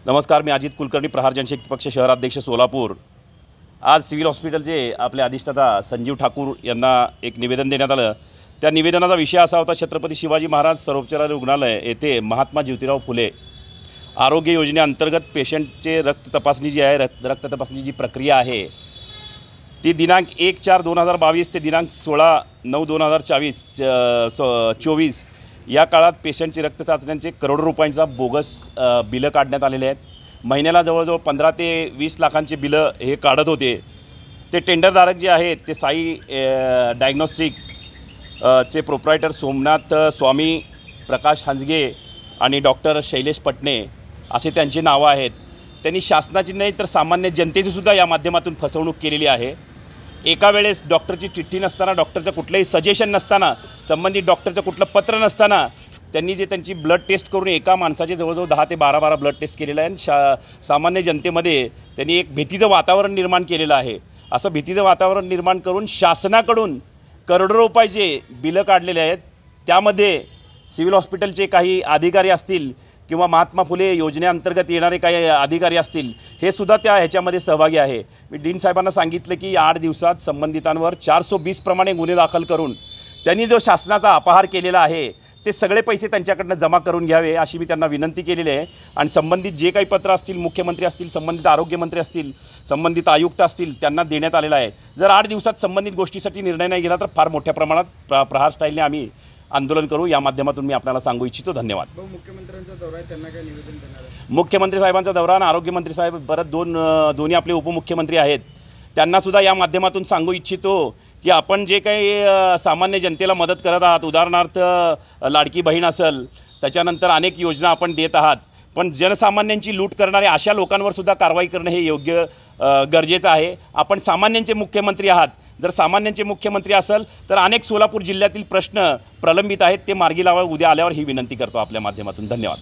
नमस्कार, मी अजित कुलकर्णी, प्रहार जनशक्ती पक्ष शहराध्यक्ष सोलापूर। आज सिव्हिल हॉस्पिटलचे आपले अधिष्ठाता संजीव ठाकूर यांना एक निवेदन देण्यात आलं। त्या निवेदनाचा विषय असा होता, छत्रपती शिवाजी महाराज सर्वोपचार रुग्णालय येथे महात्मा ज्योतिराव फुले आरोग्य योजनेअंतर्गत पेशंटचे रक्त तपासणी जी आहे, रक्त तपासणी जी प्रक्रिया आहे ती दिनांक 1/4/2022 ते दिनांक 16/9/2024 या काळात पेशंटची रक्त चाचण्यांचे करोडो रुपयांचा बोगस बिलं काढण्यात आलेले आहेत। महिन्याला जवळजवळ 15 ते 20 लाखांचे बिलं हे काढत होते। ते टेंडरधारक जे आहेत ते साई डायग्नोस्टिक चे प्रोप्रायटर सोमनाथ स्वामी, प्रकाश हंजगे आणि डॉक्टर शैलेश पटणे असे त्यांची नावं आहेत। त्यांनी शासनाची नाही तर सामान्य जनतेची सुद्धा या माध्यमातून फसवणूक केलेली आहे। एका वेळेस डॉक्टरची चिठ्ठी नसताना, डॉक्टरचं कुठलंही सजेशन नसताना, संबंधित डॉक्टरचं कुठलं पत्र नसताना त्यांनी जे त्यांची ब्लड टेस्ट करून एका माणसाचे जवळजवळ 10 ते 12 ब्लड टेस्ट केलेलं आहे। सामान्य जनतेमध्ये त्यांनी एक भीतीचं वातावरण निर्माण केलेलं आहे। असं भीतीचं वातावरण निर्माण करून शासनाकडून करोडो रुपयाचे बिलं काढलेले आहेत। त्यामध्ये सिव्हिल हॉस्पिटलचे काही अधिकारी असतील किंवा महात्मा फुले योजनेअंतर्गत येणारे काही अधिकारी असतील, हे सुद्धा ह्याच्यामध्ये सहभागी आहे। मी डीन साहेबांना सांगितलं की 8 दिवसात संबंधितांवर 420 प्रमाणे गुन्हे दाखल करून त्यांनी जो शासनाचा अपहार केलेला आहे ते सगळे पैसे त्यांच्याकडनं जमा करून घ्यावे अशी मी त्यांना विनंती केलेली आहे। आणि संबंधित जे काही पत्र असतील, मुख्यमंत्री असतील, संबंधित आरोग्यमंत्री असतील, संबंधित आयुक्त असतील, त्यांना देण्यात आलेला आहे। जर 8 दिवसात संबंधित गोष्टीसाठी निर्णय नाही घेतला तर फार मोठ्या प्रमाणात प्रहार स्टाईलने आम्ही आंदोलन करू, या माध्यमातून मी आपल्याला सांगू इच्छितो। धन्यवाद। मुख्यमंत्र्यांचा दौरा आहे, त्यांना काय निवेदन देणार आहे? मुख्यमंत्री साहेबांचा दौरा आणि आरोग्यमंत्री साहेब परत दोन्ही आपले उपमुख्यमंत्री आहेत, त्यांनासुद्धा या माध्यमातून सांगू इच्छितो की आपण जे काही सामान्य जनतेला मदत करत आहात, उदाहरणार्थ लाडकी बहीण असेल, त्याच्यानंतर अनेक योजना आपण देत आहात, पण जनसामान्यांची लूट करणारे अशा लोकांवर सुद्धा कारवाई करणं हे योग्य गरजेचं आहे। आपण सामान्यांचे मुख्यमंत्री आहात, जर सामान्यांचे मुख्यमंत्री असेल तर अनेक सोलापूर जिल्ह्यातील प्रश्न प्रलंबित आहेत, ते मार्गी लावा। उद्या आल्यावर ही विनंती करतो आपल्या माध्यमातून। धन्यवाद।